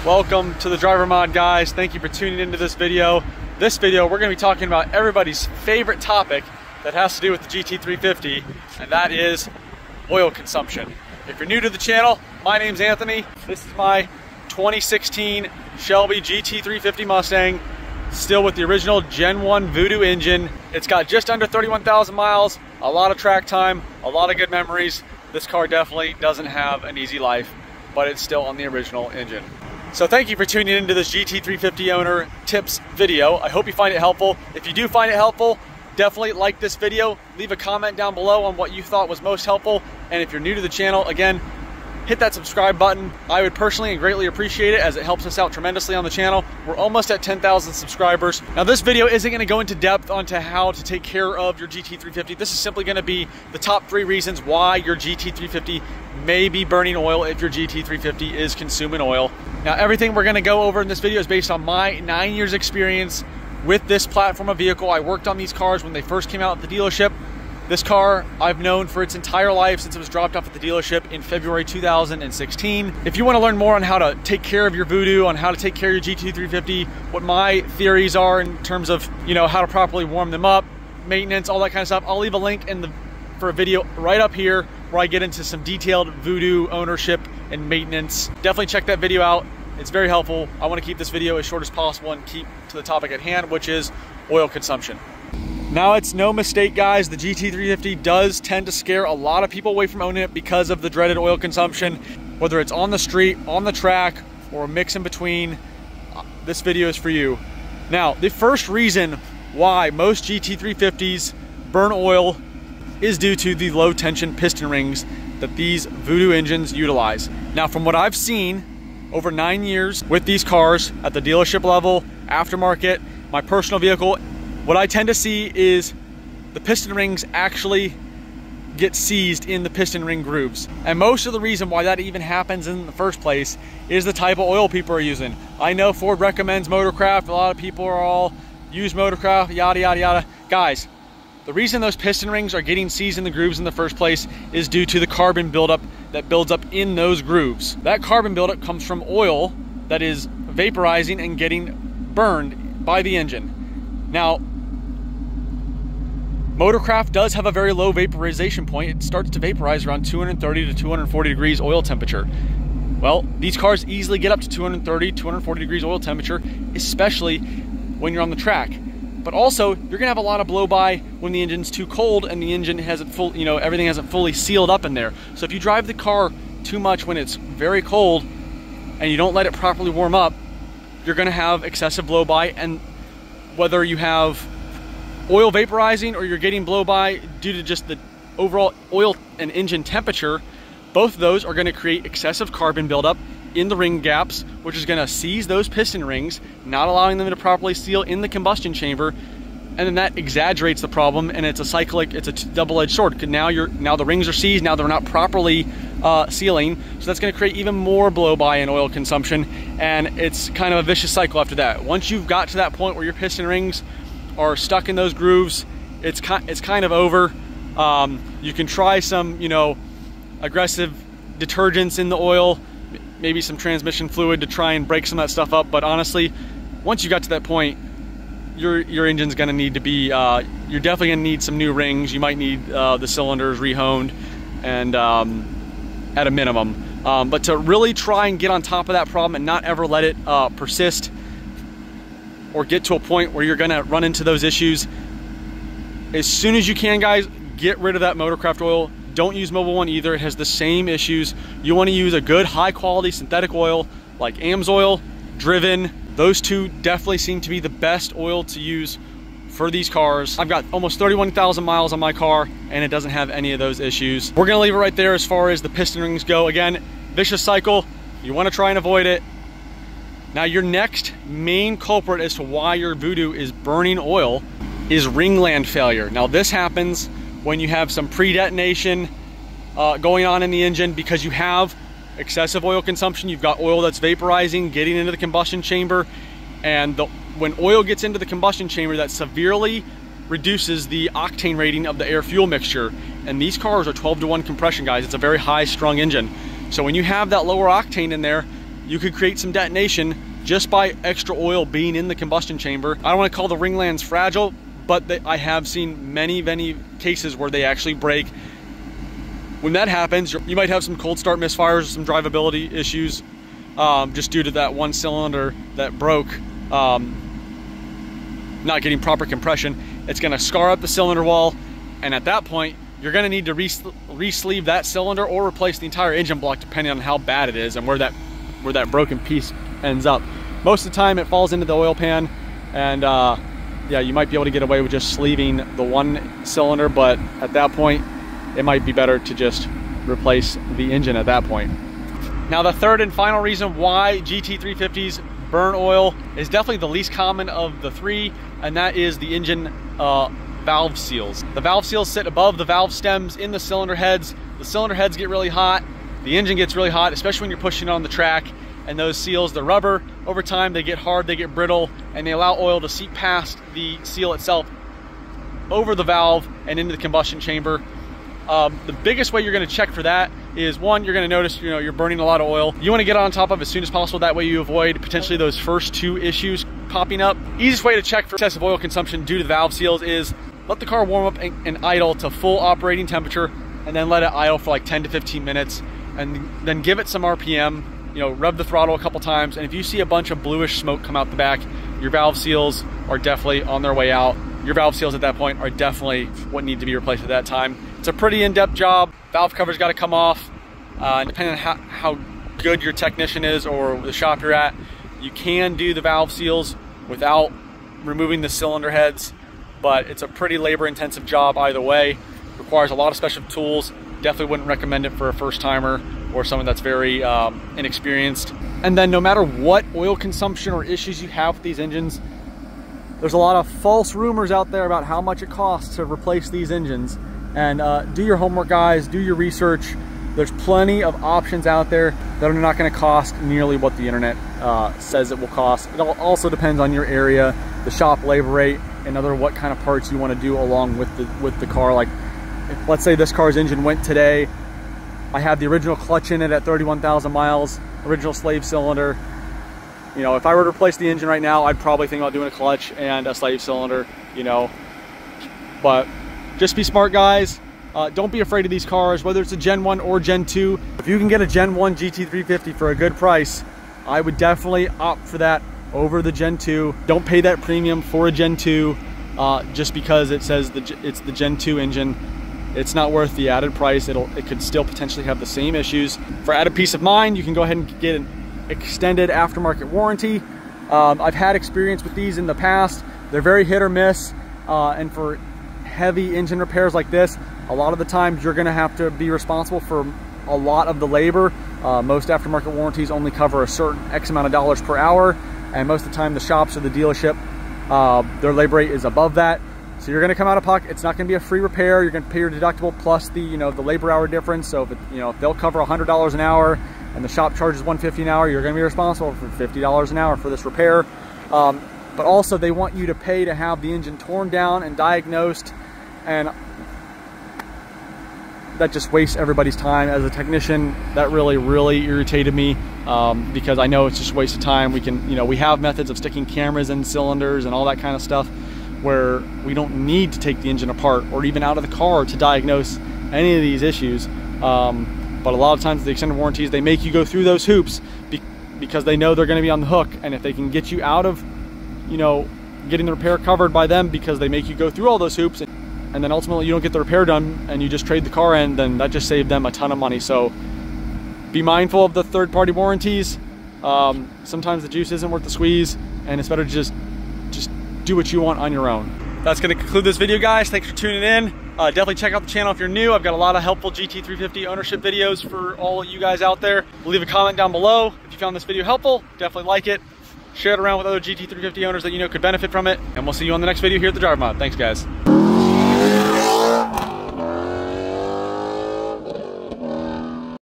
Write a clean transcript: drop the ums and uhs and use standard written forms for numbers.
Welcome to the Driver Mod, guys. Thank you for tuning into this video. This video, we're going to be talking about everybody's favorite topic that has to do with the GT350, and that is oil consumption. If you're new to the channel, my name's Anthony. This is my 2016 Shelby GT350 Mustang, still with the original Gen 1 Voodoo engine. It's got just under 31,000 miles, a lot of track time, a lot of good memories. This car definitely doesn't have an easy life, but it's still on the original engine. So thank you for tuning into this GT350 owner tips video. I hope you find it helpful. If you do find it helpful, definitely like this video. Leave a comment down below on what you thought was most helpful. And if you're new to the channel, again, hit that subscribe button. I would personally and greatly appreciate it, as it helps us out tremendously on the channel. We're almost at 10,000 subscribers. Now, this video isn't going to go into depth onto how to take care of your GT350. This is simply going to be the top 3 reasons why your GT350 may be burning oil if your GT350 is consuming oil. Now, everything we're going to go over in this video is based on my 9 years experience with this platform of vehicle. I worked on these cars when they first came out at the dealership. This car I've known for its entire life since it was dropped off at the dealership in February 2016. If you want to learn more on how to take care of your Voodoo, on how to take care of your GT350, what my theories are in terms of, how to properly warm them up, maintenance, all that kind of stuff, I'll leave a link for a video right up here where I get into some detailed Voodoo ownership and maintenance. Definitely check that video out. It's very helpful. I want to keep this video as short as possible and keep to the topic at hand, which is oil consumption. Now, it's no mistake, guys, the GT350 does tend to scare a lot of people away from owning it because of the dreaded oil consumption. Whether it's on the street, on the track, or a mix in between, this video is for you. Now, the first reason why most GT350s burn oil is due to the low tension piston rings that these Voodoo engines utilize. Now, from what I've seen over 9 years with these cars at the dealership level, aftermarket, my personal vehicle, what I tend to see is the piston rings actually get seized in the piston ring grooves. And most of the reason why that even happens in the first place is the type of oil people are using. I know Ford recommends Motorcraft. A lot of people are all use Motorcraft, yada, yada, yada. Guys, the reason those piston rings are getting seized in the grooves in the first place is due to the carbon buildup that builds up in those grooves. That carbon buildup comes from oil that is vaporizing and getting burned by the engine. Now, Motorcraft does have a very low vaporization point. It starts to vaporize around 230 to 240 degrees oil temperature. Well, these cars easily get up to 230, 240 degrees oil temperature, especially when you're on the track. But also, you're gonna have a lot of blow by when the engine's too cold and the engine hasn't everything hasn't fully sealed up in there. So if you drive the car too much when it's very cold and you don't let it properly warm up, you're gonna have excessive blow by, and whether you have oil vaporizing or you're getting blow by due to just the overall oil and engine temperature, both of those are going to create excessive carbon buildup in the ring gaps, which is going to seize those piston rings, not allowing them to properly seal in the combustion chamber, and then that exaggerates the problem, and it's a double-edged sword. Now the rings are seized, now they're not properly sealing, so that's going to create even more blow by and oil consumption, and it's kind of a vicious cycle after that. Once you've got to that point where your piston rings are stuck in those grooves, it's kind of over. You can try some, aggressive detergents in the oil, maybe some transmission fluid to try and break some of that stuff up. But honestly, once you got to that point, your engine's gonna need to be, you're definitely gonna need some new rings. You might need the cylinders rehoned, and at a minimum. But to really try and get on top of that problem and not ever let it persist or get to a point where you're gonna run into those issues, as soon as you can, guys, get rid of that Motorcraft oil. Don't use Mobil 1 either. It has the same issues. You want to use a good high quality synthetic oil like Amsoil, Driven. Those two definitely seem to be the best oil to use for these cars. I've got almost 31,000 miles on my car and it doesn't have any of those issues. We're gonna leave it right there as far as the piston rings go. Again, vicious cycle. You want to try and avoid it. Now, your next main culprit as to why your Voodoo is burning oil is ringland failure. Now, this happens when you have some pre-detonation going on in the engine because you have excessive oil consumption. You've got oil that's vaporizing, getting into the combustion chamber, and when oil gets into the combustion chamber, that severely reduces the octane rating of the air-fuel mixture. And these cars are 12-to-1 compression, guys. It's a very high-strung engine. So when you have that lower octane in there, you could create some detonation just by extra oil being in the combustion chamber. I don't want to call the ringlands fragile, but I have seen many cases where they actually break. When that happens, you might have some cold start misfires, some drivability issues, just due to that one cylinder that broke, not getting proper compression. It's going to scar up the cylinder wall, and at that point, you're going to need to re-sleeve that cylinder or replace the entire engine block, depending on how bad it is and where that broken piece ends up. Most of the time, it falls into the oil pan, and yeah, you might be able to get away with just sleeving the one cylinder, but at that point, it might be better to just replace the engine at that point. Now, the third and final reason why GT350s burn oil is definitely the least common of the three, and that is the engine valve seals. The valve seals sit above the valve stems in the cylinder heads. The cylinder heads get really hot, the engine gets really hot, especially when you're pushing on the track, and those seals, the rubber, over time they get hard, they get brittle, and they allow oil to seep past the seal itself over the valve and into the combustion chamber. The biggest way you're going to check for that is, one, you're going to notice you're burning a lot of oil. You want to get on top of it as soon as possible. That way you avoid potentially those first two issues popping up. Easiest way to check for excessive oil consumption due to the valve seals is let the car warm up and idle to full operating temperature, and then let it idle for like 10 to 15 minutes, and then give it some RPM. Rub the throttle a couple times, and if you see a bunch of bluish smoke come out the back, your valve seals are definitely on their way out. Your valve seals at that point are definitely what need to be replaced at that time. It's a pretty in-depth job. Valve cover's got to come off. Depending on how good your technician is or the shop you're at, you can do the valve seals without removing the cylinder heads, but it's a pretty labor-intensive job either way. Requires a lot of special tools. Definitely wouldn't recommend it for a first-timer or someone that's very inexperienced. And then no matter what oil consumption or issues you have with these engines, there's a lot of false rumors out there about how much it costs to replace these engines. And do your homework, guys, do your research. There's plenty of options out there that are not gonna cost nearly what the internet says it will cost. It also depends on your area, the shop labor rate, and what kind of parts you wanna do along with the car. Like, let's say this car's engine went today, I have the original clutch in it at 31,000 miles, original slave cylinder. If I were to replace the engine right now, I'd probably think about doing a clutch and a slave cylinder, But just be smart, guys. Don't be afraid of these cars, whether it's a Gen 1 or Gen 2. If you can get a Gen 1 GT350 for a good price, I would definitely opt for that over the Gen 2. Don't pay that premium for a Gen 2 just because it says it's the Gen 2 engine. It's not worth the added price. It could still potentially have the same issues. For added peace of mind, you can go ahead and get an extended aftermarket warranty. I've had experience with these in the past. They're very hit or miss, and for heavy engine repairs like this, a lot of the times you're gonna have to be responsible for a lot of the labor. Most aftermarket warranties only cover a certain X amount of dollars per hour, and most of the time the shops or the dealership, their labor rate is above that. So you're gonna come out of pocket. It's not gonna be a free repair. You're gonna pay your deductible plus the the labor hour difference. So if they'll cover $100 an hour and the shop charges $150 an hour, you're gonna be responsible for $50 an hour for this repair. But also they want you to pay to have the engine torn down and diagnosed, and that just wastes everybody's time. As a technician, that really irritated me, because I know it's just a waste of time. We can, we have methods of sticking cameras in cylinders and all that kind of stuff where we don't need to take the engine apart or even out of the car to diagnose any of these issues. But a lot of times the extended warranties, they make you go through those hoops because they know they're going to be on the hook, and if they can get you out of getting the repair covered by them because they make you go through all those hoops, and then ultimately you don't get the repair done and you just trade the car in, then that just saved them a ton of money. So be mindful of the third-party warranties. Sometimes the juice isn't worth the squeeze, and it's better to just do what you want on your own. That's going to conclude this video, guys. Thanks for tuning in. Definitely check out the channel if you're new. I've got a lot of helpful GT350 ownership videos for all you guys out there. Leave a comment down below if you found this video helpful. Definitely like it. Share it around with other GT350 owners that could benefit from it. And we'll see you on the next video here at the Driver Mod. Thanks, guys.